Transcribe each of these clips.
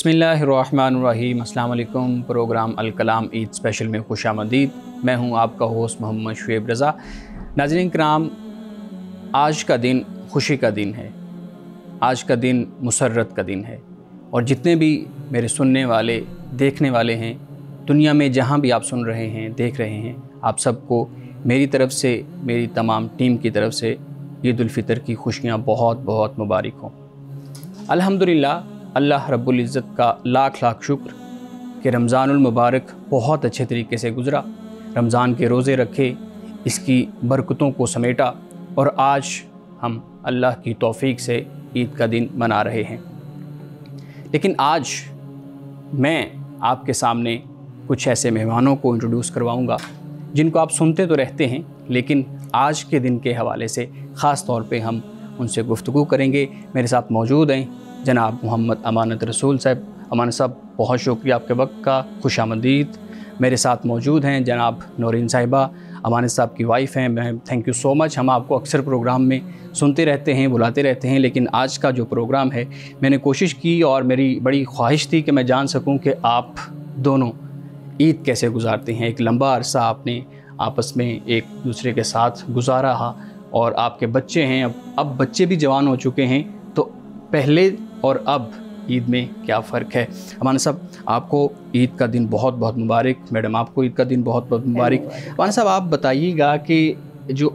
बिस्मिल्लाहिर्रहमानिर्रहीम। अस्सलाम वालेकुम। प्रोग्राम अल कलाम ईद स्पेशल में खुशामदीद। मैं हूं आपका होस्ट मोहम्मद शुएब रज़ा। नाज़रीन किराम, आज का दिन खुशी का दिन है, आज का दिन मुसर्रत का दिन है। और जितने भी मेरे सुनने वाले, देखने वाले हैं, दुनिया में जहां भी आप सुन रहे हैं, देख रहे हैं, आप सबको मेरी तरफ़ से, मेरी तमाम टीम की तरफ़ से ईद उल फ़ितर की खुशियाँ बहुत बहुत मुबारक हों। अल्हम्दुलिल्लाह, अल्लाह रब्बुल इज़्ज़त का लाख लाख शुक्र कि रमज़ानुल मुबारक बहुत अच्छे तरीके से गुज़रा। रमज़ान के रोज़े रखे, इसकी बरकतों को समेटा और आज हम अल्लाह की तौफ़ीक से ईद का दिन मना रहे हैं। लेकिन आज मैं आपके सामने कुछ ऐसे मेहमानों को इंट्रोड्यूस करवाऊँगा जिनको आप सुनते तो रहते हैं, लेकिन आज के दिन के हवाले से ख़ास तौर पे हम उनसे गुफ्तगू करेंगे। मेरे साथ मौजूद हैं जनाब मोहम्मद अमानत रसूल साहब। अमानत साहब, बहुत शुक्रिया आपके वक्त का, खुशामदीद। मेरे साथ मौजूद हैं जनाब नौरीन साहिबा, अमानत साहब की वाइफ हैं। मैं थैंक यू सो मच। हम आपको अक्सर प्रोग्राम में सुनते रहते हैं, बुलाते रहते हैं, लेकिन आज का जो प्रोग्राम है मैंने कोशिश की और मेरी बड़ी ख्वाहिश थी कि मैं जान सकूं कि आप दोनों ईद कैसे गुजारते हैं। एक लंबा अरसा आपने आपस में एक दूसरे के साथ गुजारा है और आपके बच्चे हैं, अब बच्चे भी जवान हो चुके हैं, तो पहले और अब ईद में क्या फ़र्क है। अमानत साहब, आपको ईद का दिन बहुत बहुत मुबारक। मैडम, आपको ईद का दिन बहुत बहुत मुबारक। अमानत साहब, आप बताइएगा कि जो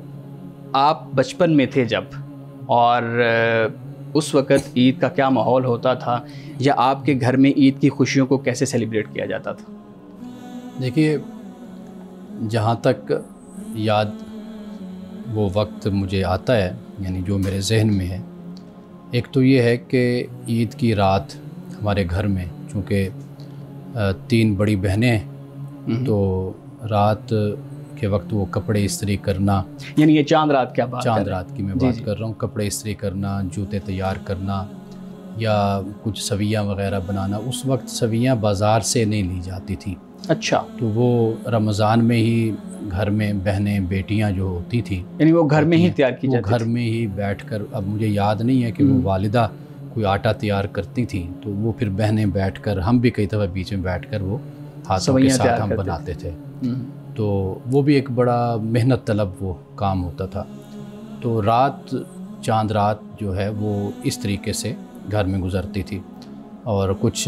आप बचपन में थे जब, और उस वक़्त ईद का क्या माहौल होता था, या आपके घर में ईद की खुशियों को कैसे सेलिब्रेट किया जाता था? देखिए, जहाँ तक याद वो वक्त मुझे आता है, यानी जो मेरे जहन में है, एक तो ये है कि ईद की रात हमारे घर में, चूँकि 3 बड़ी बहनें हैं, तो रात के वक्त वो कपड़े इस्त्री करना, यानी ये चांद रात क्या बात, चांद रात की मैं बात कर रहा हूँ, कपड़े इस्त्री करना, जूते तैयार करना या कुछ सवियाँ वग़ैरह बनाना। उस वक्त सवियाँ बाज़ार से नहीं ली जाती थी। अच्छा। तो वो रमज़ान में ही घर में बहनें, बेटियां जो होती थी, यानी वो घर में ही तैयार की जाती थी, घर में ही बैठकर, अब मुझे याद नहीं है कि वो वालिदा कोई आटा तैयार करती थी, तो वो फिर बहनें बैठकर, हम भी कई दफ़ा बीच में बैठकर वो हाथों के साथ हम बनाते थे। तो वो भी एक बड़ा मेहनत तलब वो काम होता था। तो रात, चांद रात जो है वो इस तरीके से घर में गुज़रती थी। और कुछ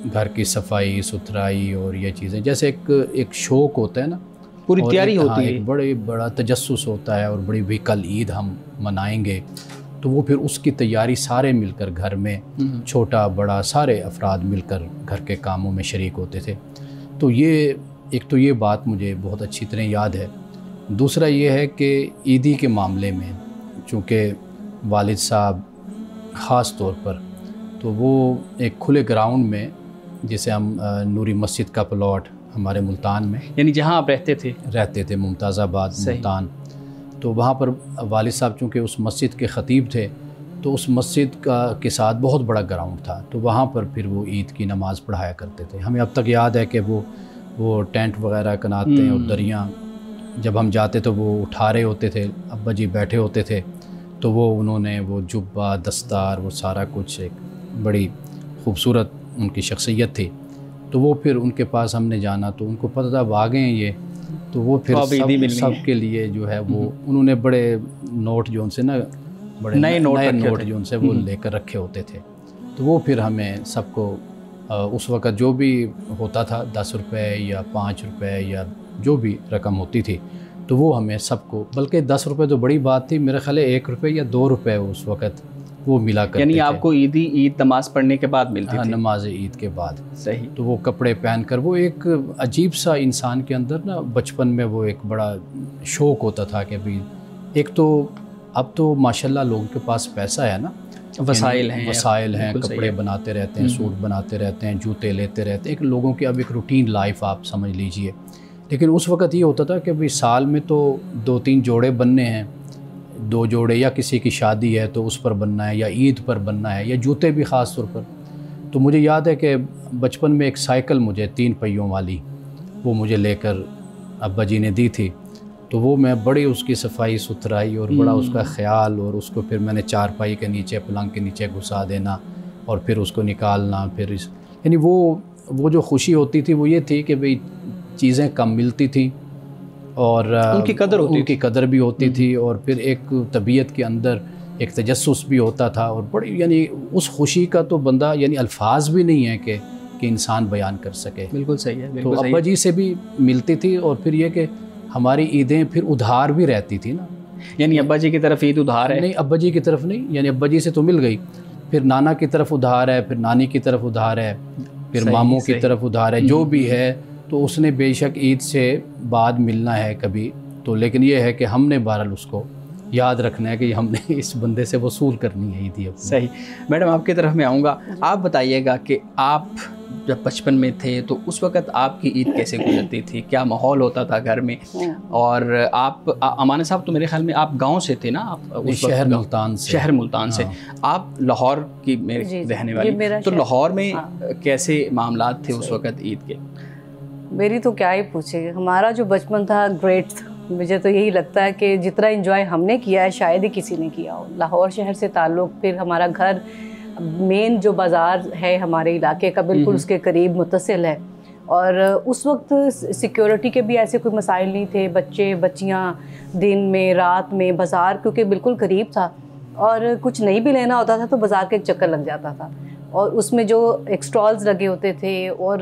घर की सफाई सुथराई और ये चीज़ें, जैसे एक शौक़ होता है ना, पूरी तैयारी होती है, एक बड़ा तजस्सुस होता है, और बड़ी भी कल ईद हम मनाएंगे, तो वो फिर उसकी तैयारी सारे मिलकर घर में, छोटा बड़ा सारे अफराद मिलकर घर के कामों में शरीक होते थे। तो ये एक तो ये बात मुझे बहुत अच्छी तरह याद है। दूसरा ये है कि ईदी के मामले में, चूँकि वालिद साहब ख़ास तौर पर, तो वो एक खुले ग्राउंड में, जिसे हम नूरी मस्जिद का प्लॉट हमारे मुल्तान में, यानी जहाँ आप रहते थे मुमताज़ाबाद मुल्तान, तो वहाँ पर वालिद साहब चूँकि उस मस्जिद के ख़तीब थे, तो उस मस्जिद के साथ बहुत बड़ा ग्राउंड था, तो वहाँ पर फिर वो ईद की नमाज़ पढ़ाया करते थे। हमें अब तक याद है कि वो टेंट वगैरह बनाते हैं, और दरियाँ जब हम जाते तो वो उठा रहे होते थे, अब्बा जी बैठे होते थे, तो वो उन्होंने वो जुब्बा, दस्तार, वो सारा कुछ, एक बड़ी खूबसूरत उनकी शख्सियत थी। तो वो फिर उनके पास हमने जाना, तो उनको पता था आ गए हैं ये, तो वो फिर सब के लिए जो है वो उन्होंने बड़े नोट जो उनसे ना, बड़े नए नोट जो उनसे वो लेकर रखे होते थे। तो वो फिर हमें सबको उस वक़्त जो भी होता था, 10 रुपये या 5 रुपये या जो भी रकम होती थी, तो वो हमें सबको, बल्कि 10 रुपये तो बड़ी बात थी, मेरे ख्याल है 1 रुपये या 2 रुपये उस वक़्त वो मिला करते थे। यानी आपको ईद नमाज़ पढ़ने के बाद मिलती थी? नमाज ईद के बाद। सही। तो वो कपड़े पहनकर, वो एक अजीब सा इंसान के अंदर ना, बचपन में वो एक बड़ा शौक़ होता था कि भाई, एक तो अब तो माशाल्लाह लोगों के पास पैसा है ना, वसाइल हैं, कपड़े बनाते रहते हैं, सूट बनाते रहते हैं, जूते लेते रहते हैं, एक लोगों की अब एक रूटीन लाइफ आप समझ लीजिए। लेकिन उस वक़्त ये होता था कि भाई साल में तो 2-3 जोड़े बनने हैं, 2 जोड़े, या किसी की शादी है तो उस पर बनना है, या ईद पर बनना है, या जूते भी ख़ास तौर पर। तो मुझे याद है कि बचपन में एक साइकिल मुझे 3 पहियों वाली, वो मुझे लेकर अब्बा जी ने दी थी। तो वो मैं बड़ी उसकी सफाई सुथराई और बड़ा उसका ख्याल, और उसको फिर मैंने चारपाई के नीचे, पलंग के नीचे घुसा देना, और फिर उसको निकालना, फिर यानी वो जो खुशी होती थी वो ये थी कि भाई चीज़ें कम मिलती थी और उनकी कदर भी होती थी, और फिर एक तबीयत के अंदर एक तजस्सुस भी होता था, और बड़ी यानी उस खुशी का तो बंदा यानी अल्फाज भी नहीं है कि इंसान बयान कर सके। बिल्कुल सही है। तो अब्बा जी से भी मिलती थी, और फिर ये कि हमारी ईदें फिर उधार भी रहती थी ना, यानी अब्बा जी की तरफ ईद उधार है? नहीं, अब्बा जी की तरफ नहीं, यानी अब्बा जी से तो मिल गई, फिर नाना की तरफ उधार है, फिर नानी की तरफ उधार है, फिर मामू की तरफ उधार है, जो भी है। तो उसने बेशक ईद से बाद मिलना है कभी तो, लेकिन ये है कि हमने बहरहाल उसको याद रखना है कि हमने इस बंदे से वसूल करनी है ईद। सही। मैडम आपकी तरफ मैं आऊँगा, आप बताइएगा कि आप जब बचपन में थे तो उस वक़्त आपकी ईद कैसे गुजरती थी, क्या माहौल होता था घर में? और आप अमाना साहब तो मेरे ख्याल में आप गांव से थे ना? आप उस शहर मुल्तान से। शहर मुल्तान से। आप लाहौर की मेरे रहने वाली, तो लाहौर में कैसे मामलात थे उस वक़्त ईद के? मेरी तो क्या ही पूछे, हमारा जो बचपन था ग्रेट था। मुझे तो यही लगता है कि जितना एंजॉय हमने किया है शायद ही किसी ने किया हो। लाहौर शहर से ताल्लुक़, फिर हमारा घर मेन जो बाज़ार है हमारे इलाके का बिल्कुल उसके करीब मुत्तसिल है, और उस वक्त सिक्योरिटी के भी ऐसे कोई मसाइल नहीं थे। बच्चे बच्चियां दिन में रात में बाज़ार क्योंकि बिल्कुल करीब था, और कुछ नहीं भी लेना होता था तो बाज़ार के एक चक्कर लग जाता था, और उसमें जो एक स्टॉल्स लगे होते थे, और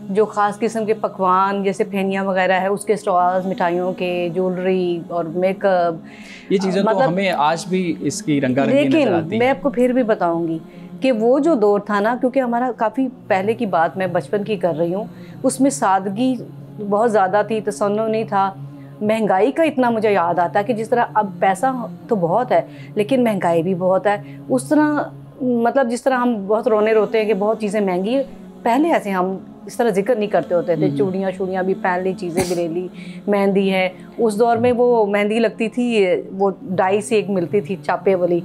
जो ख़ास किस्म के पकवान जैसे फेनिया वगैरह है उसके स्टॉल्स, मिठाइयों के, ज्वेलरी और मेकअप, ये चीज़ें मतलब, तो हमें आज भी इसकी रंगारंगी नजर आती है। मैं आपको फिर भी बताऊंगी कि वो जो दौर था ना, क्योंकि हमारा काफ़ी पहले की बात मैं बचपन की कर रही हूँ, उसमें सादगी बहुत ज़्यादा थी, तसन्नुह नहीं था। महंगाई का इतना मुझे याद आता है कि जिस तरह अब पैसा तो बहुत है लेकिन महंगाई भी बहुत है, उस तरह मतलब जिस तरह हम बहुत रोने रोते हैं कि बहुत चीज़ें महंगी है, पहले ऐसे हम इस तरह जिक्र नहीं करते होते थे। चूड़ियाँ भी पहन ली, चीज़ें भी ले ली, मेहंदी है। उस दौर में वो मेहंदी लगती थी, वो डाई से एक मिलती थी चापे वाली,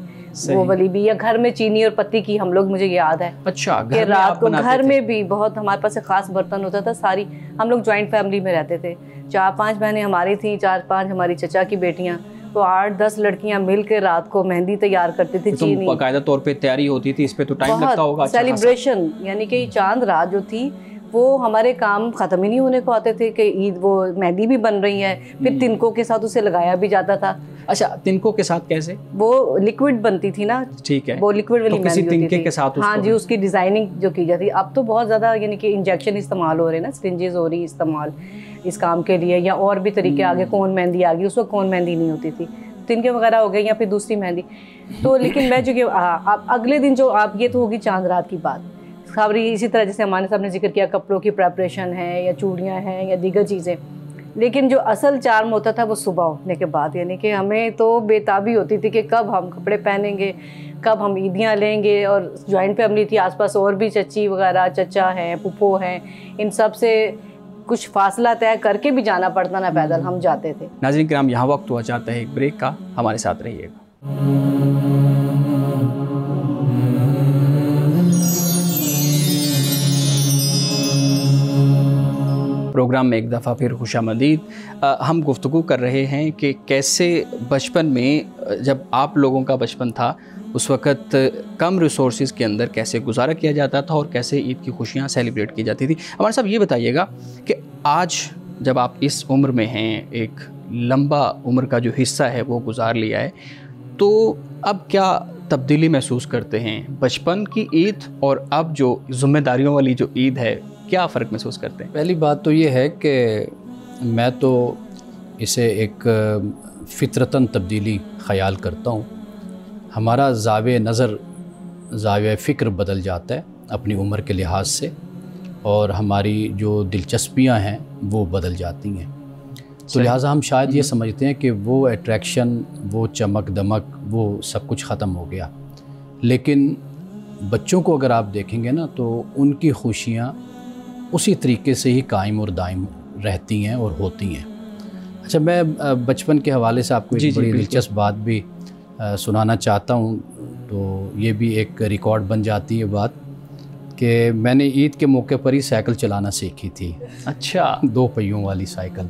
वो वाली भी, या घर में चीनी और पत्ती की हम लोग, मुझे याद है। अच्छा, कि रात को घर में भी बहुत हमारे पास एक ख़ास बर्तन होता था। सारी हम लोग जॉइंट फैमिली में रहते थे, 4-5 बहनें हमारी थी, 4-5 हमारी चचा की बेटियाँ, तो 8-10 लड़कियां मिलकर रात को मेहंदी तैयार करती थी। चीनी बाकायदा तौर पे तैयारी होती थी, इस पे तो टाइम लगता होगा। सेलिब्रेशन यानी कि चांद रात जो थी वो हमारे काम ख़त्म ही नहीं होने को आते थे कि ईद वो मेहंदी भी बन रही है, फिर तिनकों के साथ उसे लगाया भी जाता था। अच्छा, तिनकों के साथ कैसे? वो लिक्विड बनती थी ना, ठीक है, वो लिक्विड वाली मेहंदी होती थी के साथ। हाँ जी, उसकी डिज़ाइनिंग जो की जाती। अब तो बहुत ज़्यादा यानी कि इंजेक्शन इस्तेमाल हो रहे हैं ना, सिरिंजेस हो रही इस्तेमाल इस काम के लिए, या और भी तरीके आगे, कौन मेहंदी आ गई। उस वक्त कौन मेहंदी नहीं होती थी, तिनके वगैरह हो गए या फिर दूसरी मेहंदी। तो लेकिन मैं जो कि अब अगले दिन जो आप, ये तो होगी चांद रात की बात। खबरी इसी तरह जैसे हमारे साहब ने जिक्र किया, कपड़ों की प्रेपरेशन है या चूड़ियाँ हैं या दीगर चीज़ें, लेकिन जो असल चार्म होता था वो सुबह उठने के बाद, यानी कि हमें तो बेताबी होती थी कि कब हम कपड़े पहनेंगे, कब हम ईदियाँ लेंगे। और जॉइंट फैमिली थी, आसपास और भी चची वगैरह, चचा हैं, पुप्पो हैं, इन सब से कुछ फासला तय करके भी जाना पड़ता ना, पैदल हम जाते थे। नाज़रीन किराम, यहाँ वक्त हुआ चाहता है एक ब्रेक का, हमारे साथ रहिएगा। प्रोग्राम में एक दफ़ा फिर खुशामदीद। हम गुफ्तगू कर रहे हैं कि कैसे बचपन में, जब आप लोगों का बचपन था उस वक़्त कम रिसोर्सेज़ के अंदर कैसे गुजारा किया जाता था और कैसे ईद की खुशियाँ सेलिब्रेट की जाती थी। हमारे साहब ये बताइएगा कि आज जब आप इस उम्र में हैं, एक लंबा उम्र का जो हिस्सा है वो गुजार लिया है, तो अब क्या तब्दीली महसूस करते हैं बचपन की ईद और अब जो ज़िम्मेदारियों वाली जो ईद है, क्या फ़र्क महसूस करते हैं? पहली बात तो ये है कि मैं तो इसे एक फ़ितरतन तब्दीली ख़याल करता हूँ। हमारा ज़ावे नज़र, ज़ावे फ़िक्र बदल जाता है अपनी उम्र के लिहाज से, और हमारी जो दिलचस्पियाँ हैं वो बदल जाती हैं। तो लिहाजा हम शायद ये समझते हैं कि वो अट्रैक्शन, वो चमक दमक, वो सब कुछ ख़त्म हो गया। लेकिन बच्चों को अगर आप देखेंगे ना, तो उनकी खुशियाँ उसी तरीके से ही कायम और दायम रहती हैं और होती हैं। अच्छा, मैं बचपन के हवाले से आपको एक बड़ी दिलचस्प बात भी सुनाना चाहता हूँ, तो ये भी एक रिकॉर्ड बन जाती है बात, कि मैंने ईद के मौके पर ही साइकिल चलाना सीखी थी। अच्छा, 2 पहियों वाली साइकिल।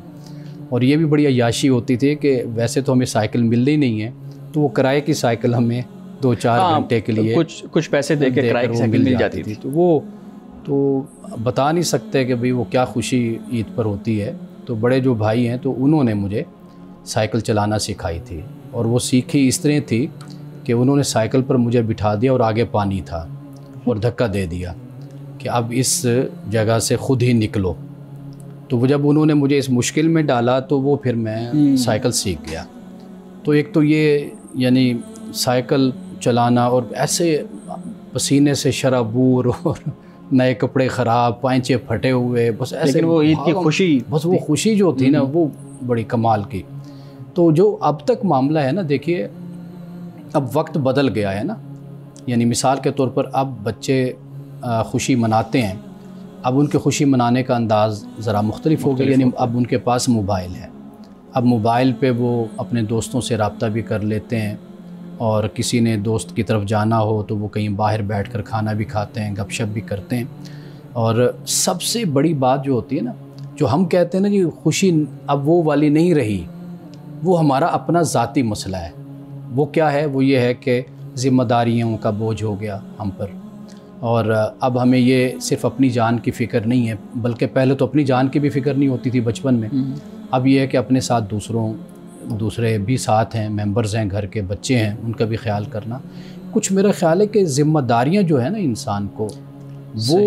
और ये भी बड़ी अय्याशी होती थी कि वैसे तो हमें साइकिल मिल ही नहीं है, तो वो किराए की साइकिल हमें 2-4 घंटे के लिए कुछ पैसे दे के किराए की साइकिल मिल जाती थी। तो वो तो बता नहीं सकते कि भाई वो क्या खुशी ईद पर होती है। तो बड़े जो भाई हैं तो उन्होंने मुझे साइकिल चलाना सिखाई थी, और वो सीखी इस तरह थी कि उन्होंने साइकिल पर मुझे बिठा दिया और आगे पानी था और धक्का दे दिया कि अब इस जगह से ख़ुद ही निकलो। तो वो जब उन्होंने मुझे इस मुश्किल में डाला तो वो फिर मैं साइकिल सीख गया। तो एक तो ये यानी साइकिल चलाना, और ऐसे पसीने से शराबूर और नए कपड़े ख़राब, पांचे फटे हुए, बस ऐसे। लेकिन वो ईद की खुशी, बस वो खुशी जो थी ना वो बड़ी कमाल की। तो जो अब तक मामला है ना, देखिए अब वक्त बदल गया है ना, यानी मिसाल के तौर पर अब बच्चे खुशी मनाते हैं, अब उनके खुशी मनाने का अंदाज़ ज़रा मुख्तलिफ हो गया। यानी अब उनके पास मोबाइल है, अब मोबाइल पे वो अपने दोस्तों से रब्ता भी कर लेते हैं, और किसी ने दोस्त की तरफ जाना हो तो वो कहीं बाहर बैठकर खाना भी खाते हैं, गपशप भी करते हैं। और सबसे बड़ी बात जो होती है ना, जो हम कहते हैं ना कि खुशी अब वो वाली नहीं रही, वो हमारा अपना ज़ाती मसला है। वो क्या है? वो ये है कि ज़िम्मेदारियों का बोझ हो गया हम पर, और अब हमें ये सिर्फ़ अपनी जान की फ़िक्र नहीं है, बल्कि पहले तो अपनी जान की भी फ़िक्र नहीं होती थी बचपन में। अब ये है कि अपने साथ दूसरे भी साथ हैं, मेंबर्स हैं, घर के बच्चे हैं, उनका भी ख्याल करना। कुछ मेरा ख्याल है कि ज़िम्मेदारियाँ जो है ना इंसान को, वो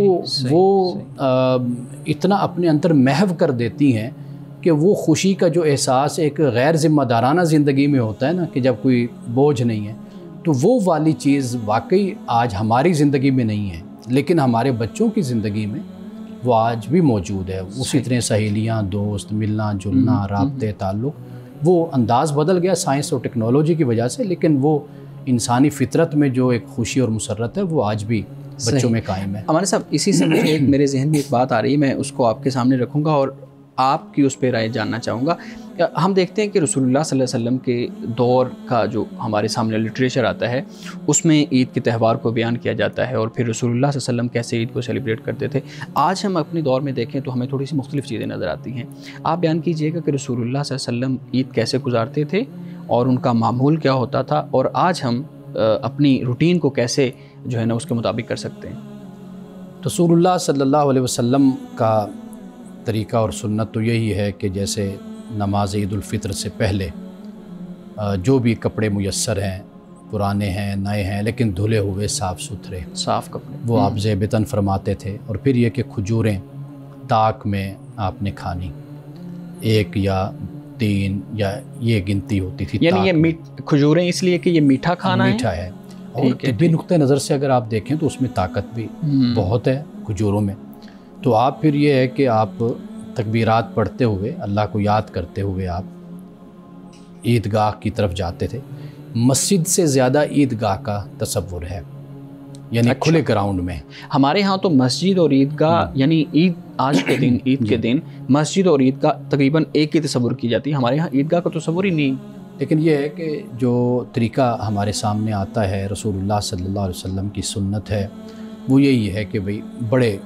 इतना अपने अंदर महव कर देती हैं कि वो खुशी का जो एहसास एक गैर ज़िम्मेदाराना ज़िंदगी में होता है ना, कि जब कोई बोझ नहीं है, तो वो वाली चीज़ वाकई आज हमारी ज़िंदगी में नहीं है, लेकिन हमारे बच्चों की ज़िंदगी में वो आज भी मौजूद है। उसी तरह सहेलियाँ, दोस्त, मिलना जुलना, राब्ते, ताल्लुक़, वो अंदाज़ बदल गया साइंस और टेक्नोलॉजी की वजह से, लेकिन वो इंसानी फ़ितरत में जो एक खुशी और मुसर्रत है वो आज भी बच्चों में कायम है। हमारे साहब, इसी से मुझे एक मेरे जहन में एक बात आ रही है, मैं उसको आपके सामने रखूँगा और आपकी उस पर राय जानना चाहूँगा। हम देखते हैं कि रसूलुल्लाह सल्लल्लाहु अलैहि वसल्लम के दौर का जो हमारे सामने लिटरेचर आता है उसमें ईद के त्यौहार को बयान किया जाता है, और फिर रसूलुल्लाह सल्लल्लाहु अलैहि वसल्लम कैसे ईद को सेलिब्रेट करते थे। आज हम अपने दौर में देखें तो हमें थोड़ी सी मुख्तलिफ़ चीज़ें नज़र आती हैं। आप बयान कीजिएगा कि रसूलुल्लाह सल्लल्लाहु अलैहि वसल्लम ईद कैसे गुजारते थे और उनका मामूल क्या होता था, और आज हम अपनी रूटीन को कैसे जो है ना उसके मुताबिक कर सकते हैं। रसूलुल्लाह सल्लल्लाहु अलैहि वसल्लम का तरीक़ा और सुन्नत तो यही है कि जैसे नमाज ईद उल फ़ितर से पहले जो भी कपड़े मुयस्सर हैं, पुराने हैं, नए हैं, लेकिन धुले हुए साफ़ कपड़े वो आप ज़ेबतन फरमाते थे। और फिर ये कि खजूरें ताक में आपने खानी, 1 या 3 या ये गिनती होती थी। यानी ये खजूरें इसलिए कि ये मीठा खाना मीठा है, और तिब्बी नुक्ते नज़र से अगर आप देखें तो उसमें ताकत भी बहुत है खजूरों में। तो आप फिर ये है कि आप तकबीरात पढ़ते हुए, अल्लाह को याद करते हुए आप ईदगाह की तरफ जाते थे। मस्जिद से ज़्यादा ईदगाह का तसव्वुर है, यानी खुले ग्राउंड में। हमारे यहाँ तो मस्जिद और ईदगाह, यानी ईद आज के दिन, ईद के दिन मस्जिद और ईदगाह तकरीबन एक ही तसव्वुर की जाती है। हमारे यहाँ ईदगाह का तसव्वुर ही नहीं। लेकिन ये है कि जो तरीक़ा हमारे सामने आता है, रसूलुल्लाह सल्लल्लाहु अलैहि वसल्लम की सुन्नत है, वो यही है कि भाई बड़े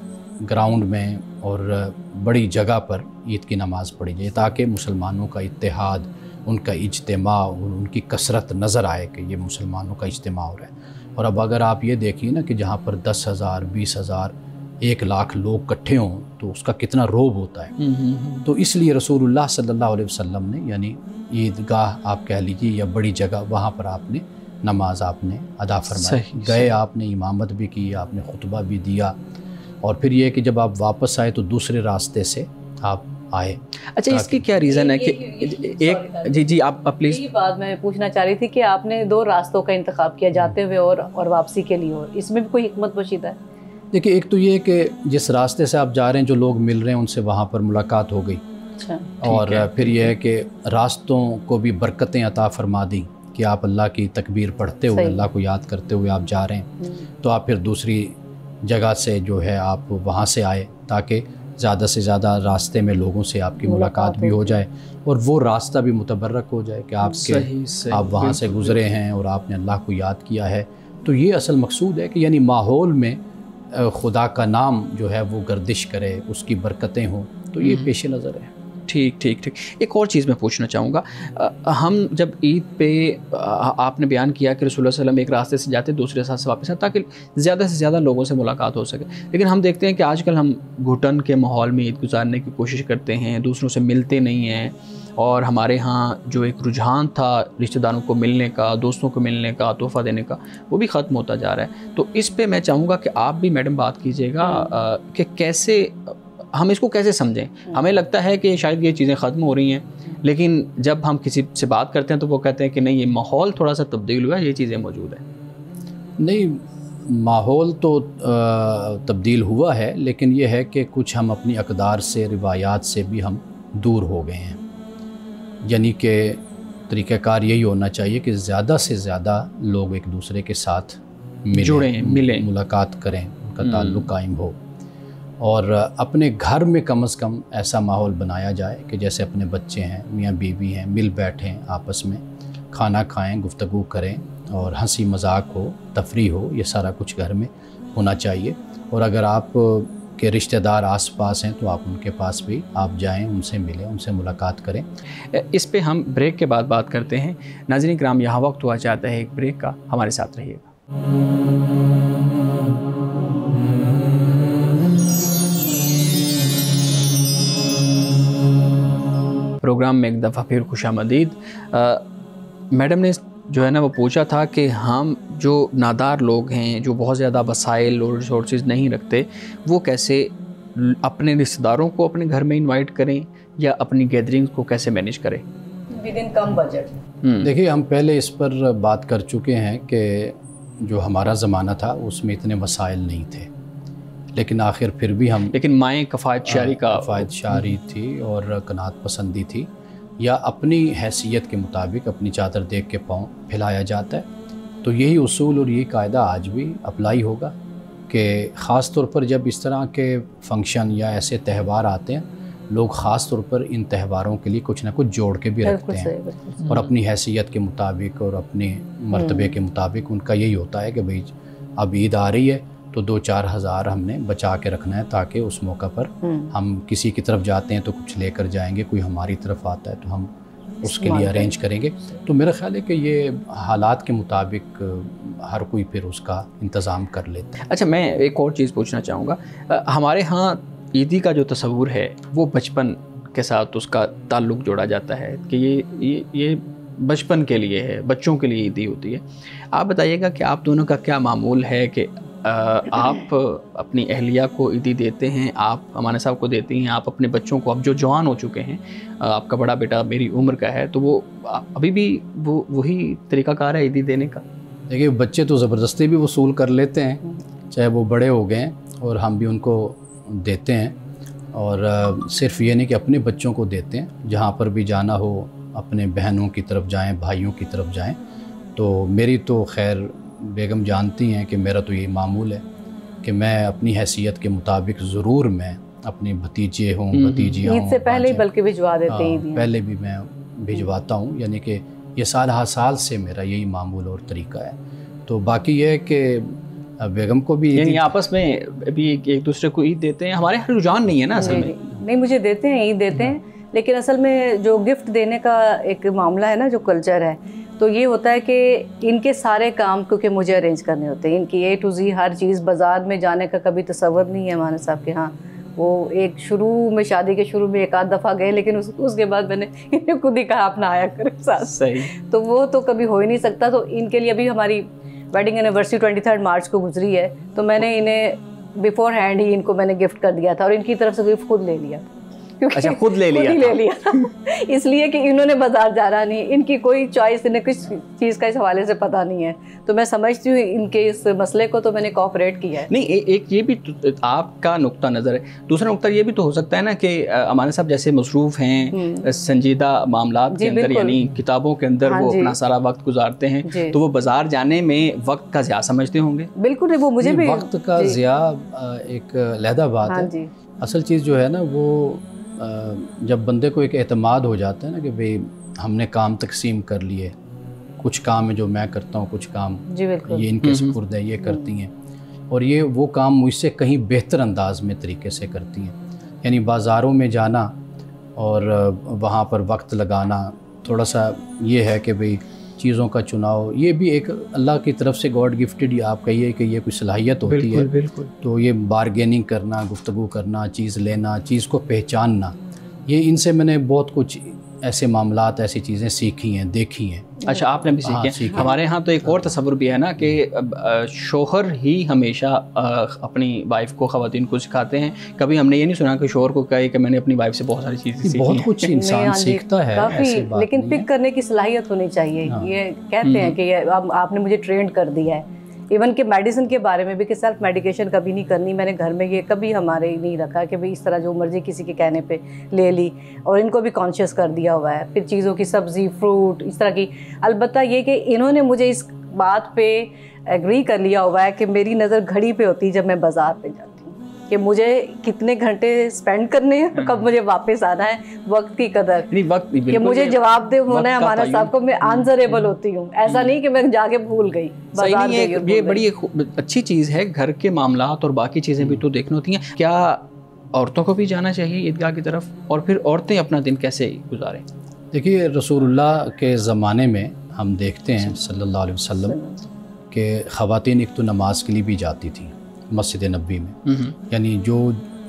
ग्राउंड में और बड़ी जगह पर ईद की नमाज़ पढ़ी जाए, ताकि मुसलमानों का इत्तेहाद, उनका इज्तिमा, उनकी कसरत नज़र आए कि ये मुसलमानों का इज्तिमा हो रहा है। और अब अगर आप ये देखिए ना कि जहाँ पर 10,000, 20,000, 1 लाख लोग इकट्ठे हों तो उसका कितना रोब होता है। तो इसलिए रसूलुल्लाह सल्लल्लाहु अलैहि वसल्लम ने, यानी ईदगाह आप कह लीजिए या बड़ी जगह, वहाँ पर आपने नमाज आपने अदा फरमाई, गए आपने इमामत भी की, आपने खुतबा भी दिया, और फिर ये कि जब आप वापस आए तो दूसरे रास्ते से आप आए। अच्छा, इसकी क्या रीज़न है कि जी आप प्लीज़। ये बात मैं पूछना चाह रही थी कि आपने 2 रास्तों का इंतखाब किया, जाते हुए और वापसी के लिए, और इसमें भी कोई हिकमत पोशीदा है? देखिए, एक तो ये कि जिस रास्ते से आप जा रहे हैं, जो लोग मिल रहे हैं उनसे वहाँ पर मुलाकात हो गई। अच्छा, और फिर यह है कि रास्तों को भी बरकतें अता फरमा दी कि आप अल्लाह की तकबीर पढ़ते हुए, अल्लाह को याद करते हुए आप जा रहे हैं। तो आप फिर दूसरी जगह से जो है आप वहाँ से आए, ताकि ज़्यादा से ज़्यादा रास्ते में लोगों से आपकी मुलाकात भी हो जाए, और वो रास्ता भी मुतबर्रक हो जाए कि आप वहाँ से गुज़रे हैं और आपने अल्लाह को याद किया है। तो ये असल मकसूद है कि यानी माहौल में खुदा का नाम जो है वो गर्दिश करे, उसकी बरकतें हों, तो ये पेश नज़र है। ठीक ठीक ठीक। एक और चीज़ मैं पूछना चाहूँगा, हम जब ईद पे आपने बयान किया कि रसूलुल्लाह सल्लल्लाहु अलैहि वसल्लम एक रास्ते से जाते दूसरे रास्ते से वापस आते ताकि ज़्यादा से ज़्यादा लोगों से मुलाकात हो सके, लेकिन हम देखते हैं कि आजकल हम घुटन के माहौल में ईद गुजारने की कोशिश करते हैं, दूसरों से मिलते नहीं हैं, और हमारे यहाँ जो एक रुझान था रिश्तेदारों को मिलने का, दोस्तों को मिलने का, तोहफ़ा देने का, वो भी ख़त्म होता जा रहा है। तो इस पे मैं चाहूँगा कि आप भी मैडम बात कीजिएगा कि कैसे हम इसको कैसे समझें। हमें लगता है कि शायद ये चीज़ें ख़त्म हो रही हैं, लेकिन जब हम किसी से बात करते हैं तो वो कहते हैं कि नहीं, ये माहौल थोड़ा सा तब्दील हुआ है, ये चीज़ें मौजूद हैं। नहीं, माहौल तो तब्दील हुआ है, लेकिन ये है कि कुछ हम अपनी अक़दार से, रिवायात से भी हम दूर हो गए हैं। यानी कि तरीक़ाकार यही होना चाहिए कि ज़्यादा से ज़्यादा लोग एक दूसरे के साथ जुड़ें, मिलें, मुलाकात करें, उनका ताल्लुक़ कायम हो, और अपने घर में कम से कम ऐसा माहौल बनाया जाए कि जैसे अपने बच्चे हैं, मियाँ बीवी हैं, मिल बैठें, आपस में खाना खाएं, गुफ्तगू करें, और हंसी मजाक हो, तफरीह हो, ये सारा कुछ घर में होना चाहिए। और अगर आप के रिश्तेदार आस पास हैं तो आप उनके पास भी आप जाएं, उनसे मिलें, उनसे मुलाकात करें। इस पे हम ब्रेक के बाद बात करते हैं। नाज़रीन किराम, यहाँ वक्त हुआ चाहता है एक ब्रेक का, हमारे साथ रहिएगा। प्रोग्राम में एक दफ़ा फिर खुशामदीद। मैडम ने जो है ना वो पूछा था कि हम जो नादार लोग हैं, जो बहुत ज़्यादा वसाइल और रिसोर्सेज नहीं रखते, वो कैसे अपने रिश्तेदारों को अपने घर में इनवाइट करें या अपनी गैदरिंग्स को कैसे मैनेज करें विद इन कम बजट। देखिए, हम पहले इस पर बात कर चुके हैं कि जो हमारा ज़माना था उसमें इतने वसाइल नहीं थे, लेकिन आखिर फिर भी हम, लेकिन माएँ कफ़ायत शारी का कफ़ायत शारी थी और कनात पसंदी थी, या अपनी हैसियत के मुताबिक अपनी चादर देख के पाँव फैलाया जाता है। तो यही उसूल और यही कायदा आज भी अप्लाई होगा कि ख़ास तौर पर जब इस तरह के फंक्शन या ऐसे त्यौहार आते हैं, लोग ख़ास तौर पर इन त्यौहारों के लिए कुछ ना कुछ जोड़ के भी रखते हैं, और अपनी हैसियत के मुताबिक और अपने मर्तबे के मुताबिक उनका यही होता है कि भाई अब ईद आ रही है तो 2-4 हज़ार हमने बचा के रखना है, ताकि उस मौका पर हम किसी की तरफ जाते हैं तो कुछ लेकर जाएंगे, कोई हमारी तरफ आता है तो हम उसके लिए अरेंज करेंगे। तो मेरा ख्याल है कि ये हालात के मुताबिक हर कोई फिर उसका इंतज़ाम कर लेता है। अच्छा, मैं एक और चीज़ पूछना चाहूँगा। हमारे यहाँ ईदी का जो तस्वुर है वो बचपन के साथ उसका ताल्लुक़ जोड़ा जाता है कि ये बचपन के लिए है, बच्चों के लिए ईदी होती है। आप बताइएगा कि आप दोनों का क्या मामूल है कि आप अपनी अहलिया को ईदी देते हैं, आप अमाना साहब को देती हैं, आप अपने बच्चों को, अब जो जवान हो चुके हैं, आपका बड़ा बेटा मेरी उम्र का है, तो वो अभी भी वही तरीक़ाकार है ईदी देने का? देखिए, बच्चे तो ज़बरदस्ती भी वसूल कर लेते हैं, चाहे वो बड़े हो गए हैं, और हम भी उनको देते हैं। और सिर्फ़ ये नहीं कि अपने बच्चों को देते हैं, जहाँ पर भी जाना हो अपने बहनों की तरफ जाएं, भाइयों की तरफ जाएं। तो मेरी तो खैर बेगम जानती हैं कि मेरा तो ये मामूल है कि मैं अपनी हैसियत के मुताबिक ज़रूर मैं अपने भतीजे हों, भतीजियाँ हों, ईद से पहले ही बल्कि भिजवा देते हैं, पहले भी मैं भिजवाता हूँ। यानी कि ये साल हर साल से मेरा यही मामूल और तरीका है। तो बाकी ये है कि बेगम को भी, यानी आपस में भी एक दूसरे को ईद देते हैं। हमारे यहाँ रुझान नहीं है ना असल में। नहीं, मुझे देते हैं, ईद देते हैं, लेकिन असल में जो गिफ्ट देने का एक मामला है ना, जो कल्चर है, तो ये होता है कि इनके सारे काम क्योंकि मुझे अरेंज करने होते हैं, इनकी A to Z हर चीज़। बाज़ार में जाने का कभी तसव्वुर नहीं है हमारे साहब के। हाँ, वो एक शुरू में, शादी के शुरू में एक आध दफ़ा गए, लेकिन उसके बाद मैंने इन्हें खुद ही कहा अपना आया करें साथ। सही। तो वो तो कभी हो ही नहीं सकता। तो इनके लिए अभी हमारी वेडिंग एनिवर्सरी 23 मार्च को गुजरी है, तो मैंने इन्हें बिफोर हैंड ही इनको मैंने गिफ्ट कर दिया था, और इनकी तरफ से गिफ्ट खुद ले लिया। अच्छा, खुद ले लिया इसलिए कि इन्होंने बाजार जाना नहीं, इनकी कोई चॉइस, इन्हें किस चीज़ का इस हवाले से पता नहीं है। तो मैं समझती हूँ इनके इस मसले को, तो मैंने कोऑपरेट किया है। नहीं, एक ये भी तो आपका नुक्ता नज़र है। दूसरा नुक्ता ये भी तो हो सकता है ना कि अमाना साहब जैसे मसरूफ़ हैं संजीदा मामलात के अंदर, यानी किताबों के अंदर वो अपना सारा वक्त गुजारते हैं, तो वो बाजार जाने में वक्त का ज़िया समझते होंगे। बिल्कुल, वो मुझे भी वक्त का ज़िया एक अलहदा बात है। असल चीज़ जो है ना, वो जब बंदे को एक एतमाद हो जाता है ना कि भाई हमने काम तकसीम कर लिए, कुछ काम है जो मैं करता हूँ, कुछ काम ये इनके सुपुर्द है, ये करती हैं, और ये वो काम मुझसे कहीं बेहतर अंदाज में तरीके से करती हैं। यानी बाज़ारों में जाना और वहाँ पर वक्त लगाना, थोड़ा सा ये है कि भाई चीज़ों का चुनाव, ये भी एक अल्लाह की तरफ से गॉड गिफ्टेड आप कहिए कि ये कोई सलाहियत होती है। बिल्कुल। तो ये बारगेनिंग करना, गुफ्तगू करना, चीज़ लेना, चीज़ को पहचानना, ये इनसे मैंने बहुत कुछ ऐसे मामलात, ऐसी चीज़ें सीखी हैं, देखी हैं। अच्छा, आपने भी सीखी हैं। हमारे यहाँ तो एक और तस्वुर भी है ना कि शोहर ही हमेशा अपनी वाइफ को, ख़वातीन को सिखाते हैं। कभी हमने ये नहीं सुना कि शोहर को कहे कि मैंने अपनी वाइफ से बहुत सारी चीज़ें सीखी। बहुत कुछ इंसान सीखता है ऐसी बात, लेकिन पिक करने की सलाहियत होनी चाहिए। ये कहते हैं कि आपने मुझे ट्रेंड कर दिया है। इवन कि मेडिसिन के बारे में भी कि सेल्फ मेडिकेशन कभी नहीं करनी। मैंने घर में ये कभी हमारे नहीं रखा कि भाई इस तरह जो मर्जी किसी के कहने पे ले ली, और इनको भी कॉन्शियस कर दिया हुआ है। फिर चीज़ों की सब्ज़ी, फ्रूट, इस तरह की। अलबत्ता ये कि इन्होंने मुझे इस बात पे एग्री कर लिया हुआ है कि मेरी नज़र घड़ी पे होती है जब मैं बाज़ार पे जाती हूँ, कि मुझे कितने घंटे स्पेंड करने हैं, कब मुझे वापस आना है, वक्त की कदर, कि मुझे जवाबदेह होना है हमारा साहब को। मैं आंसरेबल होती हूँ, ऐसा नहीं कि मैं जाके भूल गई। सही नहीं है, ये बड़ी अच्छी चीज़ है। घर के मामलात और बाकी चीज़ें भी तो देखनी होती हैं। क्या औरतों को भी जाना चाहिए ईदगाह की तरफ, और फिर औरतें अपना दिन कैसे गुजारें? देखिए, रसूलुल्लाह के ज़माने में हम देखते हैं सल्लल्लाहु अलैहि वसल्लम कि ख़वातीन एक तो नमाज के लिए भी जाती थी मस्जिद नबी में, यानी जो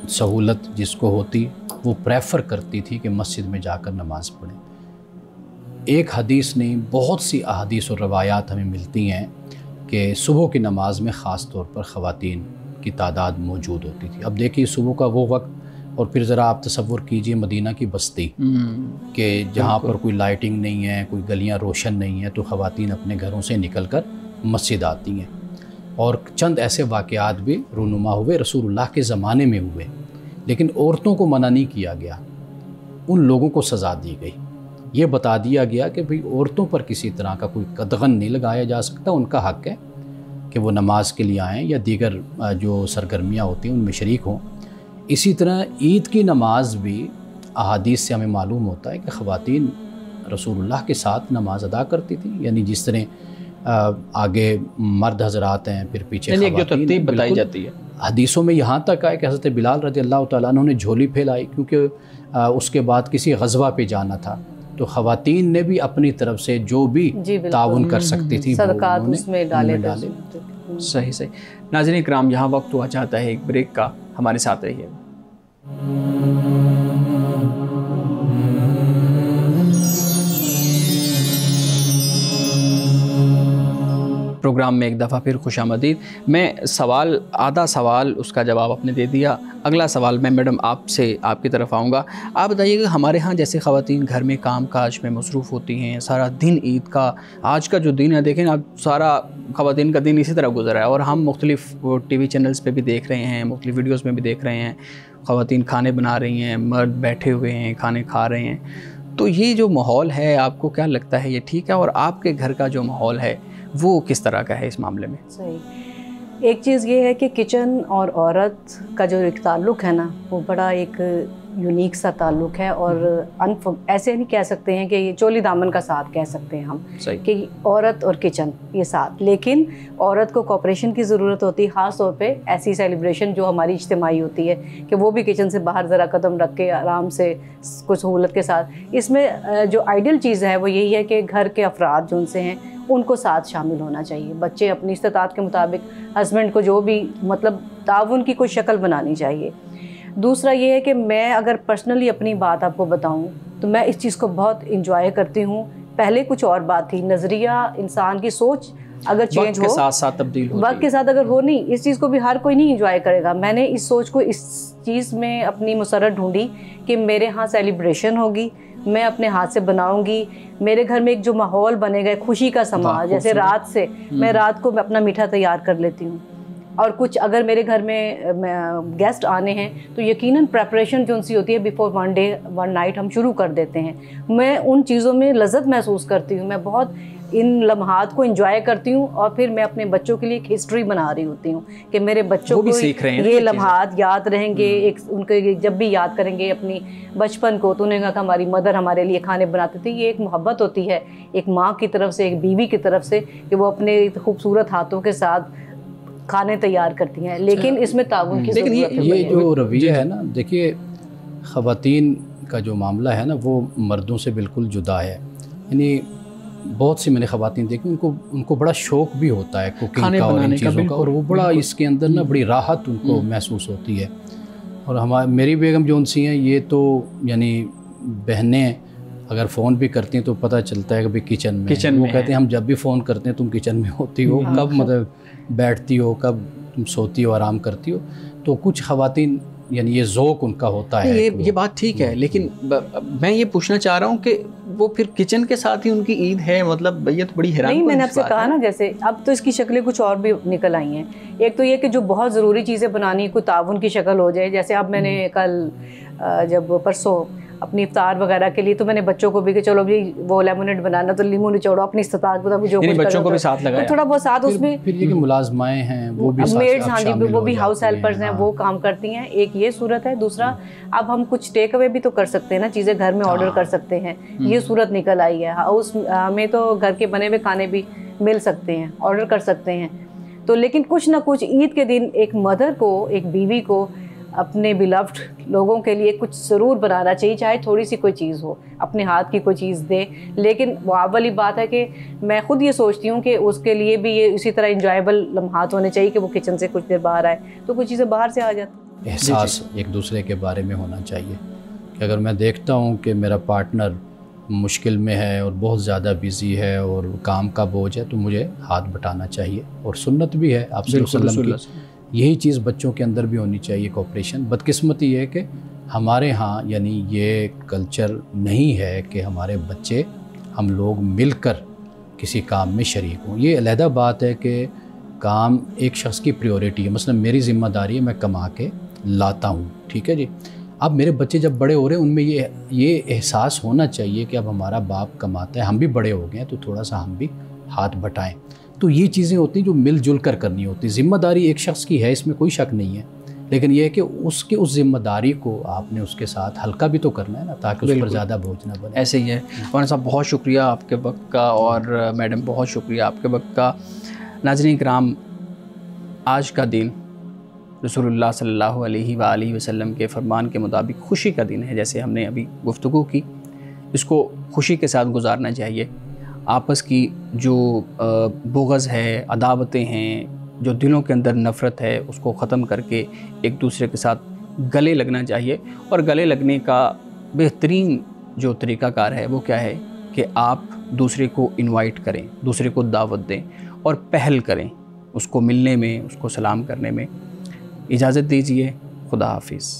सहूलत जिसको होती वो प्रेफर करती थी कि मस्जिद में जाकर नमाज पढ़ें। एक हदीस नहीं, बहुत सी अहादीस और रवायात हमें मिलती हैं कि सुबह की नमाज में ख़ास तौर पर ख़वातीन की तादाद मौजूद होती थी। अब देखिए सुबह का वो वक्त, और फिर ज़रा आप तसव्वुर कीजिए मदीना की बस्ती कि जहाँ पर कोई लाइटिंग नहीं है, कोई गलियाँ रोशन नहीं है, तो ख़वातीन अपने घरों से निकल कर मस्जिद आती हैं। और चंद ऐसे वाक़यात भी रूनुमा हुए, रसूलुल्लाह के ज़माने में हुए, लेकिन औरतों को मना नहीं किया गया, उन लोगों को सज़ा दी गई। ये बता दिया गया कि भाई औरतों पर किसी तरह का कोई कदगन नहीं लगाया जा सकता, उनका हक़ है कि वो नमाज के लिए आएँ या दीगर जो सरगर्मियाँ होती हैं उनमें शरीक हों। इसी तरह ईद की नमाज भी अहादीस से हमें मालूम होता है कि ख़वातीन रसूलुल्लाह के साथ नमाज अदा करती थी, यानी जिस तरह आगे मर्द हजरात हैं, फिर पीछे एक जो तरतीब बताई जाती है। हदीसों में यहाँ तक आए कि हज़रत बिलाल रज़ी अल्लाह तआला अन्हु ने झोली फैलाई, क्योंकि उसके बाद किसी गज़वा पे जाना था, तो ख़वातीन ने भी अपनी तरफ से जो भी ताउन कर सकती थी सदक़ात उसमें डाले। सही सही। नाज़रीन इकराम, यहाँ वक्त हुआ चाहता है एक ब्रेक का, हमारे साथ रहिए। प्रोग्राम में एक दफ़ा फिर खुशामदीद। मैं सवाल, आधा सवाल उसका जवाब आपने दे दिया। अगला सवाल मैं मैडम आपसे आपकी तरफ आऊँगा। आप बताइएगा, हमारे यहाँ जैसे ख़वातीन घर में काम काज में मसरूफ़ होती हैं, सारा दिन ईद का, आज का जो दिन है देखें आप, सारा ख़वातीन का दिन इसी तरह गुजरा है, और हम मुख्तलिफ़ TV चैनल्स पे भी देख रहे हैं, मुख्तलिफ़ वीडियोज़ में भी देख रहे हैं, ख़वातीन खाने बना रही हैं, मर्द बैठे हुए हैं, खाने खा रहे हैं। तो ये जो माहौल है, आपको क्या लगता है ये ठीक है? और आपके घर का जो माहौल है वो किस तरह का है इस मामले में? सही। एक चीज़ ये है कि किचन और औरत का जो एक ताल्लुक़ है ना, वो बड़ा एक यूनिक सा ताल्लुक़ है, और ऐसे नहीं कह सकते हैं कि ये चोली दामन का साथ कह सकते हैं हम कि औरत और किचन ये साथ। लेकिन औरत को कोऑपरेशन की ज़रूरत होती है, ख़ास तौर पे ऐसी सेलिब्रेशन जो हमारी इज्तिमाई होती है, कि वो भी किचन से बाहर ज़रा कदम रख के आराम से कुछ सहूलत के साथ। इसमें जो आइडियल चीज़ है वो यही है कि घर के अफराद जो उनसे हैं उनको साथ शामिल होना चाहिए। बच्चे अपनी इस्तात के मुताबिक, हस्बैंड को जो भी मतलब ताउन की कोई शक्ल बनानी चाहिए। दूसरा ये है कि मैं अगर पर्सनली अपनी बात आपको बताऊं तो मैं इस चीज़ को बहुत इंजॉय करती हूं। पहले कुछ और बात थी, नज़रिया, इंसान की सोच अगर चेंज हो, साथ साथ तब्दील होती है, वक्त के साथ अगर हो, नहीं इस चीज़ को भी हर कोई नहीं इंजॉय करेगा। मैंने इस सोच को, इस चीज़ में अपनी मुसरत ढूंढी कि मेरे यहाँ सेलिब्रेशन होगी, मैं अपने हाथ से बनाऊंगी, मेरे घर में एक जो माहौल बनेगा, खुशी का समा, जैसे रात से मैं रात को अपना मीठा तैयार कर लेती हूँ, और कुछ अगर मेरे घर में गेस्ट आने हैं तो यकीनन प्रेपरेशन जो उनसी होती है बिफोर 1 डे 1 नाइट हम शुरू कर देते हैं। मैं उन चीज़ों में लज़्ज़त महसूस करती हूँ, मैं बहुत इन लम्हात को एंजॉय करती हूँ, और फिर मैं अपने बच्चों के लिए एक हिस्ट्री बना रही होती हूँ कि मेरे बच्चों को ये लम्हात याद रहेंगे। एक उनके जब भी याद करेंगे अपनी बचपन को, तो उन्हें कहा हमारी मदर हमारे लिए खाने बनाती थी। ये एक मोहब्बत होती है एक माँ की तरफ से, एक बीवी की तरफ से, कि वो अपने खूबसूरत हाथों के साथ खाने तैयार करती हैं। लेकिन इसमें ताउन की ज़रूरत है। ये जो रवैया है ना, देखिए ख़वातीन का जो मामला है ना वो मर्दों से बिल्कुल जुदा है। यानी बहुत सी मैंने ख़वातीन देखी, उनको बड़ा शौक़ भी होता है कुकिंग का और इन चीज़ों का, और वो बड़ा इसके अंदर ना बड़ी राहत उनको महसूस होती है। और मेरी बेगम जो उनसी हैं, ये तो यानी बहनें अगर फ़ोन भी करती हैं तो पता चलता है कि भाई किचन में वो कहते हैं हम जब भी फ़ोन करते हैं तुम किचन में होती हो, कब मतलब बैठती हो, कब तुम सोती हो, आराम करती हो। तो कुछ ख़वातीन यानी ये ज़ौक़ उनका होता है। ये बात ठीक है, लेकिन मैं ये पूछना चाह रहा हूँ कि वो फिर किचन के साथ ही उनकी ईद है, मतलब ये तो बड़ी हैरान। नहीं, मैंने आपसे कहा ना, जैसे अब तो इसकी शक्लें कुछ और भी निकल आई हैं। एक तो ये कि जो बहुत ज़रूरी चीज़ें बनानी कोई ताउन की शक्ल हो जाए, जैसे अब मैंने कल जब परसों अपनी इफ्तार वगैरह के लिए तो मैंने बच्चों को भी कि चलो भी वो लेमनेड बनाना तो लीमू निचोड़ो अपनी इस्तात जो कुछ बच्चों को भी साथ लगाया, तो थोड़ा बहुत साथ उसमें फिर ये कि मुलाजमाएं हैं वो भी मेड्स, हाँ जी, वो भी हाउस हेल्पर्स हैं, वो काम करती हैं। एक ये सूरत है। दूसरा, अब हम कुछ टेक अवे भी तो कर सकते हैं ना, चीज़ें घर में ऑर्डर कर सकते हैं। ये सूरत निकल आई है। हाउस में तो घर के बने हुए खाने भी मिल सकते हैं, ऑर्डर कर सकते हैं। तो लेकिन कुछ ना कुछ ईद के दिन एक मदर को, एक बीवी को अपने बिलव्ड लोगों के लिए कुछ ज़रूर बनाना चाहिए, चाहे थोड़ी सी कोई चीज़ हो, अपने हाथ की कोई चीज़ दे। लेकिन वो वाली बात है कि मैं ख़ुद ये सोचती हूँ कि उसके लिए भी ये इसी तरह इंजॉयबल लम्हात होने चाहिए कि वो किचन से कुछ देर बाहर आए तो कुछ चीज़ें बाहर से आ जाती। एहसास एक दूसरे के बारे में होना चाहिए कि अगर मैं देखता हूँ कि मेरा पार्टनर मुश्किल में है और बहुत ज़्यादा बिज़ी है और काम का बोझ है, तो मुझे हाथ बटाना चाहिए। और सुन्नत भी है आप सल्लल्लाहु अलैहि वसल्लम की, यही चीज़ बच्चों के अंदर भी होनी चाहिए, कोऑपरेशन। बदकिस्मती ये है कि हमारे यहाँ यानी ये कल्चर नहीं है कि हमारे बच्चे हम लोग मिलकर किसी काम में शरीक हों। ये अलहदा बात है कि काम एक शख्स की प्रायोरिटी है। मसलन मेरी ज़िम्मेदारी है, मैं कमा के लाता हूँ, ठीक है जी। अब मेरे बच्चे जब बड़े हो रहे हैं, उनमें ये एहसास होना चाहिए कि अब हमारा बाप कमाता है, हम भी बड़े हो गए हैं, तो थोड़ा सा हम भी हाथ बटाएं। तो ये चीज़ें होती हैं जो मिलजुल कर करनी होती। ज़िम्मेदारी एक शख्स की है, इसमें कोई शक नहीं है, लेकिन यह है कि उसकी उस ज़िम्मेदारी को आपने उसके साथ हल्का भी तो करना है ना, ताकि उस पर ज़्यादा बोझ ना बने। ऐसे ही है। मौलाना साहब बहुत शुक्रिया आपके वक्त का, और मैडम बहुत शुक्रिया आपके वक्त का। नाज़रीन किराम, आज का दिन रसूलुल्लाह सल्लल्लाहु अलैहि वसल्लम के फरमान के मुताबिक खुशी का दिन है। जैसे हमने अभी गुफ्तगू की, इसको खुशी के साथ गुजारना चाहिए। आपस की जो बुग़्ज़ है, अदावतें हैं, जो दिलों के अंदर नफ़रत है, उसको ख़त्म करके एक दूसरे के साथ गले लगना चाहिए। और गले लगने का बेहतरीन जो तरीक़ाकार है वो क्या है कि आप दूसरे को इनवाइट करें, दूसरे को दावत दें और पहल करें उसको मिलने में, उसको सलाम करने में। इजाज़त दीजिए, खुदा हाफिज़।